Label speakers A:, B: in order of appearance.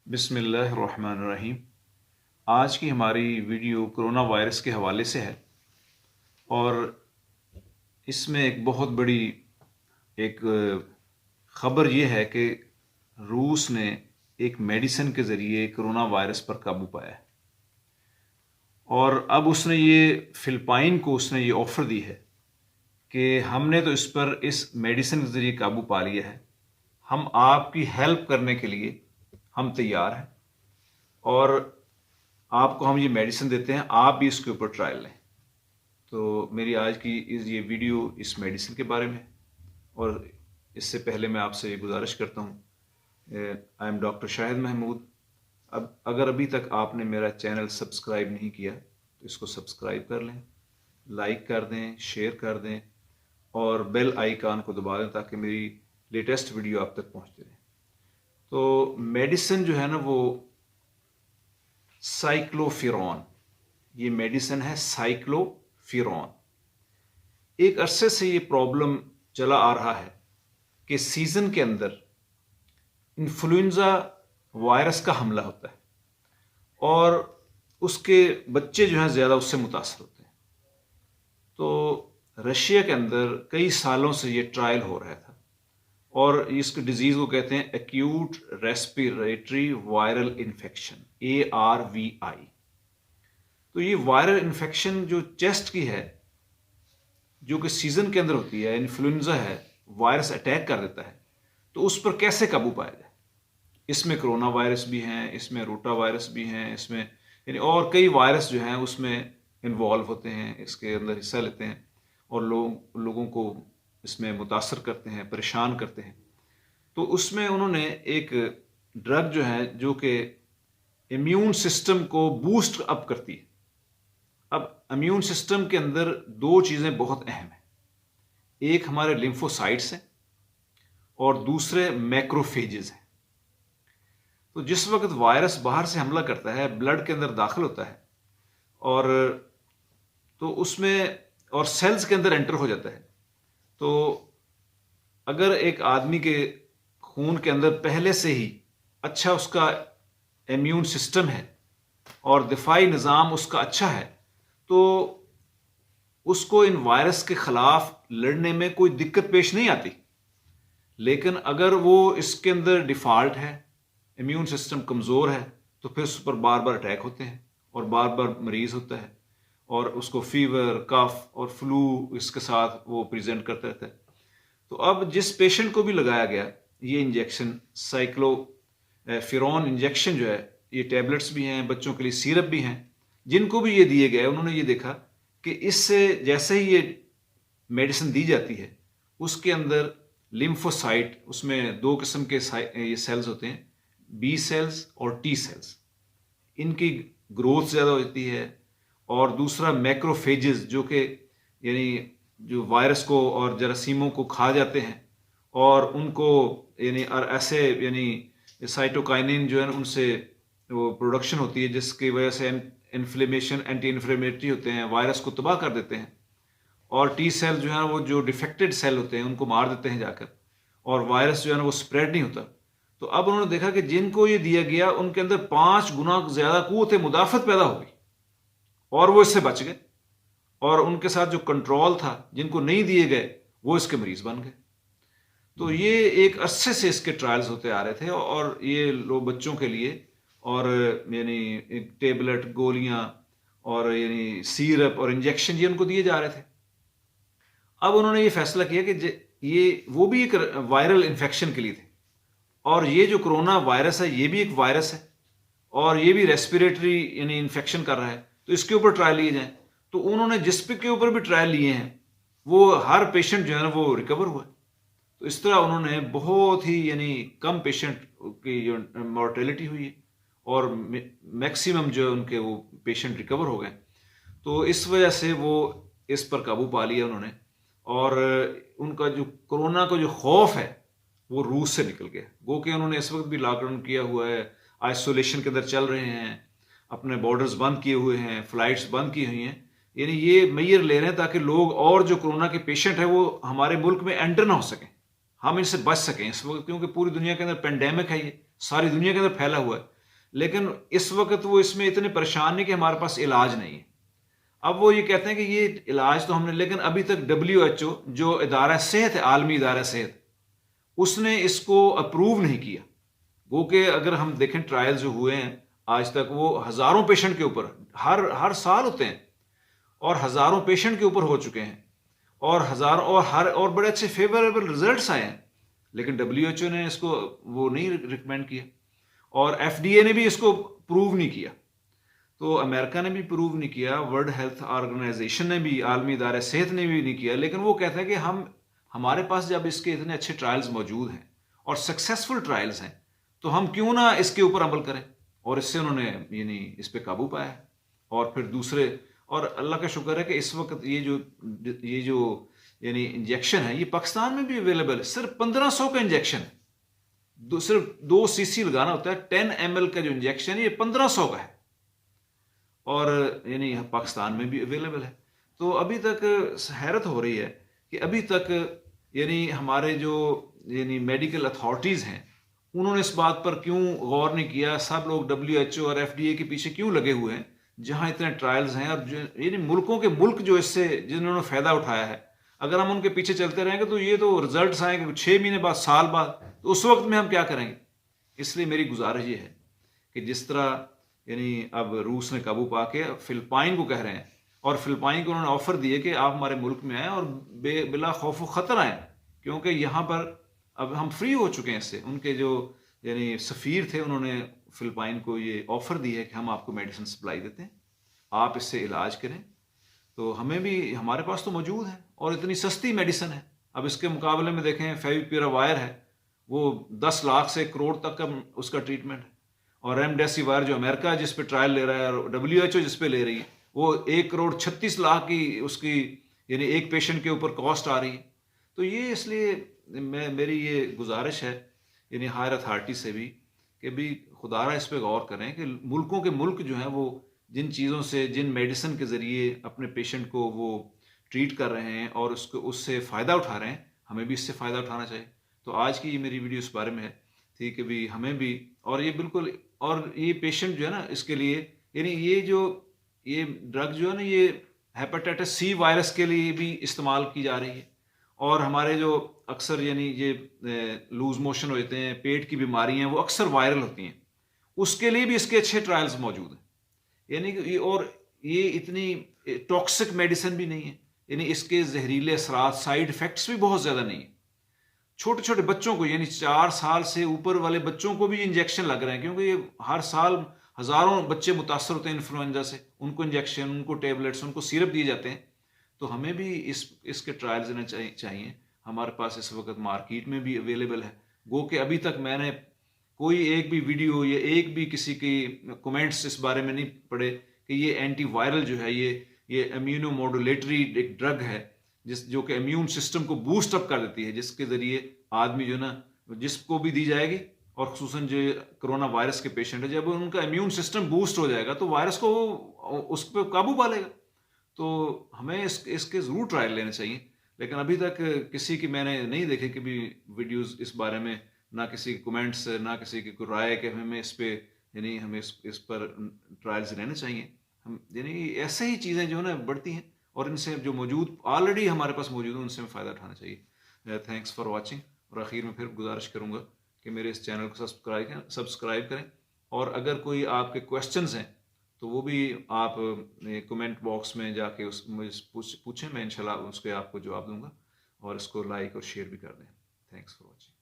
A: बिस्मिल्लाहिर्रहमानिर्रहीम। आज की हमारी वीडियो कोरोना वायरस के हवाले से है और इसमें एक बहुत बड़ी एक ख़बर ये है कि रूस ने एक मेडिसिन के ज़रिए कोरोना वायरस पर काबू पाया है और अब उसने ये फ़िलिपाइन को उसने ये ऑफ़र दी है कि हमने तो इस मेडिसिन के ज़रिए काबू पा लिया है, हम आपकी हेल्प करने के लिए हम तैयार हैं और आपको हम ये मेडिसिन देते हैं, आप भी इसके ऊपर ट्रायल लें। तो मेरी आज की ये वीडियो इस मेडिसिन के बारे में है और इससे पहले मैं आपसे ये गुजारिश करता हूँ, I am doctor Shahid Mahmood. अब अगर अभी तक आपने मेरा चैनल सब्सक्राइब नहीं किया तो इसको सब्सक्राइब कर लें, लाइक कर दें, शेयर कर दें और बेल आइकन को दबा दें ताकि मेरी लेटेस्ट वीडियो आप तक पहुँचती रहे। तो मेडिसिन जो है ना वो साइक्लोफिरॉन, ये मेडिसिन है साइक्लोफिरॉन। एक अरसे से ये प्रॉब्लम चला आ रहा है कि सीजन के अंदर इन्फ्लुएंजा वायरस का हमला होता है और उसके बच्चे जो हैं ज़्यादा उससे मुतासर होते हैं। तो रशिया के अंदर कई सालों से ये ट्रायल हो रहा था और इसके डिजीज़ को कहते हैं acute respiratory viral infection, ARVI। तो ये वायरल इन्फेक्शन जो चेस्ट की है, जो कि सीजन के अंदर होती है, इन्फ्लुएंजा है, वायरस अटैक कर देता है, तो उस पर कैसे काबू पाया जाए। इसमें कोरोना वायरस भी हैं, इसमें रोटा वायरस भी हैं, इसमें यानी और कई वायरस जो हैं उसमें इन्वॉल्व होते हैं, इसके अंदर हिस्सा लेते हैं और लोगों को इसमें मुतासर करते हैं, परेशान करते हैं। तो उसमें उन्होंने एक ड्रग जो है जो कि इम्यून सिस्टम को बूस्ट अप करती है। अब इम्यून सिस्टम के अंदर दो चीज़ें बहुत अहम हैं, एक हमारे लिम्फोसाइट्स हैं और दूसरे मैक्रोफेजेस हैं। तो जिस वक्त वायरस बाहर से हमला करता है, ब्लड के अंदर दाखिल होता है और तो उसमें और सेल्स के अंदर एंटर हो जाता है, तो अगर एक आदमी के खून के अंदर पहले से ही अच्छा उसका इम्यून सिस्टम है और दिफाई निज़ाम उसका अच्छा है, तो उसको इन वायरस के ख़िलाफ़ लड़ने में कोई दिक्कत पेश नहीं आती। लेकिन अगर वो इसके अंदर डिफ़ॉल्ट है, इम्यून सिस्टम कमज़ोर है, तो फिर उस पर बार बार अटैक होते हैं और बार बार मरीज़ होता है और उसको फीवर, कफ और फ्लू इसके साथ वो प्रेजेंट करता रहता है। तो अब जिस पेशेंट को भी लगाया गया ये इंजेक्शन साइक्लोफिरॉन इंजेक्शन जो है, ये टैबलेट्स भी हैं, बच्चों के लिए सिरप भी हैं, जिनको भी ये दिए गए, उन्होंने ये देखा कि इससे जैसे ही ये मेडिसिन दी जाती है उसके अंदर लिम्फोसाइट, उसमें दो किस्म के ये सेल्स होते हैं, बी सेल्स और टी सेल्स, इनकी ग्रोथ ज़्यादा होती है और दूसरा मैक्रोफेजेस जो कि यानी जो वायरस को और जरासीमों को खा जाते हैं और उनको यानी और ऐसे यानी साइटोकाइनिन जो है उनसे वो प्रोडक्शन होती है जिसकी वजह से इन्फ्लेमेशन, एंटी इन्फ्लेमेटरी होते हैं, वायरस को तबाह कर देते हैं। और टी सेल जो है वो जो डिफेक्टेड सेल होते हैं उनको मार देते हैं जाकर और वायरस जो है ना वो स्प्रेड नहीं होता। तो अब उन्होंने देखा कि जिनको ये दिया गया उनके अंदर 5 गुना ज़्यादा क़ुव्वत मुदाफ़त पैदा हो गई और वो इससे बच गए और उनके साथ जो कंट्रोल था, जिनको नहीं दिए गए, वो इसके मरीज़ बन गए। तो ये एक अरसे से इसके ट्रायल्स होते आ रहे थे और ये लोग बच्चों के लिए और यानी एक टेबलेट, गोलियां और यानी सिरप और इंजेक्शन ये उनको दिए जा रहे थे। अब उन्होंने ये फैसला किया कि ये वो भी एक वायरल इन्फेक्शन के लिए थे और ये जो कोरोना वायरस है ये भी एक वायरस है और ये भी रेस्पिरेटरी यानी इन्फेक्शन कर रहा है, तो इसके ऊपर ट्रायल लिए जाएं। तो उन्होंने जिस पे के ऊपर भी ट्रायल लिए हैं वो हर पेशेंट जो है ना वो रिकवर हुआ। तो इस तरह उन्होंने बहुत ही यानी कम पेशेंट की जो मॉर्टेलिटी हुई है और मैक्सिमम जो उनके वो पेशेंट रिकवर हो गए। तो इस वजह से वो इस पर काबू पा लिया उन्होंने और उनका जो कोरोना का जो खौफ है वो रूस से निकल गया। वो कि उन्होंने इस वक्त भी लॉकडाउन किया हुआ है, आइसोलेशन के अंदर चल रहे हैं, अपने बॉर्डर्स बंद किए हुए हैं, फ्लाइट्स बंद की हुई हैं, यानी ये मेजर ले रहे हैं ताकि लोग और जो कोरोना के पेशेंट हैं वो हमारे मुल्क में एंटर ना हो सकें, हम इनसे बच सकें इस वक्त, क्योंकि पूरी दुनिया के अंदर पेंडेमिक है, ये सारी दुनिया के अंदर फैला हुआ है। लेकिन इस वक्त वो इसमें इतने परेशान नहीं कि हमारे पास इलाज नहीं है। अब वो ये कहते हैं कि ये इलाज तो हमने, लेकिन अभी तक WHO जो इदारा सेहत है, आलमी इदारा सेहत, उसने इसको अप्रूव नहीं किया। वो कि अगर हम देखें ट्रायल जो हुए हैं आज तक, वो हजारों पेशेंट के ऊपर हर साल होते हैं और हजारों पेशेंट के ऊपर हो चुके हैं और हजारों और बड़े अच्छे फेवरेबल रिजल्ट्स आए हैं, लेकिन WHO ने इसको वो नहीं रिकमेंड किया और FDA ने भी इसको प्रूव नहीं किया। तो अमेरिका ने भी प्रूव नहीं किया, वर्ल्ड हेल्थ ऑर्गेनाइजेशन ने भी, आलमी इदारे सेहत ने भी नहीं किया, लेकिन वो कहते हैं कि हमारे पास जब इसके इतने अच्छे ट्रायल्स मौजूद हैं और सक्सेसफुल ट्रायल्स हैं, तो हम क्यों ना इसके ऊपर अमल करें। और इससे उन्होंने यानी इस पे काबू पाया है। और फिर दूसरे, और अल्लाह का शुक्र है कि इस वक्त ये जो यानी इंजेक्शन है, ये पाकिस्तान में भी अवेलेबल है। सिर्फ 1500 का इंजेक्शन है, सिर्फ 2 cc लगाना होता है। 10 ml का जो इंजेक्शन है ये 1500 का है और यानी पाकिस्तान में भी अवेलेबल है। तो अभी तक हैरत हो रही है कि अभी तक यानी हमारे जो यानी मेडिकल अथॉरिटीज़ हैं, उन्होंने इस बात पर क्यों गौर नहीं किया। सब लोग WHO और FDA के पीछे क्यों लगे हुए हैं, जहां इतने ट्रायल्स हैं और यानी मुल्कों के मुल्क जो इससे जिन्होंने फ़ायदा उठाया है, अगर हम उनके पीछे चलते रहेंगे तो ये तो रिजल्ट्स आएंगे 6 महीने बाद, साल बाद, तो उस वक्त में हम क्या करेंगे। इसलिए मेरी गुजारिश ये है कि जिस तरह यानी अब रूस ने काबू पा के फिलिपाइन को कह रहे हैं, और फिलिपाइन को उन्होंने ऑफर दिए कि आप हमारे मुल्क में आए और बिला खौफ खतर आए, क्योंकि यहाँ पर अब हम फ्री हो चुके हैं इससे। उनके जो यानी सफ़ीर थे, उन्होंने फिलिपाइन को ये ऑफर दी है कि हम आपको मेडिसिन सप्लाई देते हैं, आप इससे इलाज करें। तो हमें भी, हमारे पास तो मौजूद है और इतनी सस्ती मेडिसिन है। अब इसके मुकाबले में देखें, फेविपिरावायर है, वो 10 लाख से करोड़ तक का उसका ट्रीटमेंट है। और रेमडेसिविर जो अमेरिका जिस पे ट्रायल ले रहा है और WHO जिस पे ले रही है, वो 1,36,00,000 की उसकी यानी एक पेशेंट के ऊपर कॉस्ट आ रही है। तो ये इसलिए मेरी ये गुजारिश है यानी हायर अथॉरिटी से भी कि भी खुदारा इस पे गौर करें कि मुल्कों के मुल्क जो हैं वो जिन चीज़ों से, जिन मेडिसिन के ज़रिए अपने पेशेंट को वो ट्रीट कर रहे हैं और उससे फ़ायदा उठा रहे हैं, हमें भी इससे फ़ायदा उठाना चाहिए। तो आज की ये मेरी वीडियो इस बारे में है थी कि भी हमें भी, और ये बिल्कुल, और ये पेशेंट जो है ना, इसके लिए यानी ये ड्रग जो है ना, ये हेपेटाइटिस C वायरस के लिए भी इस्तेमाल की जा रही है। और हमारे जो अक्सर यानी ये लूज मोशन होते हैं, पेट की बीमारी हैं, वो अक्सर वायरल होती हैं, उसके लिए भी इसके अच्छे ट्रायल्स मौजूद हैं। यानी कि और ये इतनी टॉक्सिक मेडिसिन भी नहीं है, यानी इसके जहरीले असरात, साइड इफेक्ट्स भी बहुत ज़्यादा नहीं है। छोटे छोटे बच्चों को, यानी 4 साल से ऊपर वाले बच्चों को भी इंजेक्शन लग रहे हैं, क्योंकि ये हर साल हज़ारों बच्चे मुतासर होते हैं इन्फ्लुएंजा से, उनको इंजेक्शन, उनको टेबलेट्स, उनको सिरप दिए जाते हैं। तो हमें भी इसके ट्रायल्स देने चाहिए। हमारे पास इस वक्त मार्केट में भी अवेलेबल है। गो कि अभी तक मैंने कोई एक भी वीडियो या एक भी किसी की कमेंट्स इस बारे में नहीं पढ़े कि ये एंटीवायरल जो है, ये इम्यूनोमोडुलेटरी एक ड्रग है जो कि इम्यून सिस्टम को बूस्ट अप कर देती है, जिसके ज़रिए आदमी जो ना, जिसको भी दी जाएगी, और खुसूसन जो कोरोना वायरस के पेशेंट है, जब उनका इम्यून सिस्टम बूस्ट हो जाएगा तो वायरस को उस पर काबू पा लेगा। तो हमें इसके ज़रूर ट्रायल लेने चाहिए। लेकिन अभी तक किसी की मैंने नहीं देखे कि भी वीडियोस इस बारे में, ना किसी के कमेंट्स, ना किसी की कोई राय कि हमें इस पे यानी हमें इस पर ट्रायल्स लेने चाहिए। हम यानी ऐसे ही चीज़ें जो है ना बढ़ती हैं, और इनसे जो मौजूद ऑलरेडी हमारे पास मौजूद है, उनसे हमें फ़ायदा उठाना चाहिए। Thanks for watching. और आखिर में फिर गुजारिश करूँगा कि मेरे इस चैनल को सब्सक्राइब करें, और अगर कोई आपके क्वेश्चंस हैं तो वो भी आप कमेंट बॉक्स में जाके मुझे पूछें, मैं इंशाल्लाह उसके आपको जवाब दूंगा, और इसको लाइक और शेयर भी कर दें। Thanks for watching.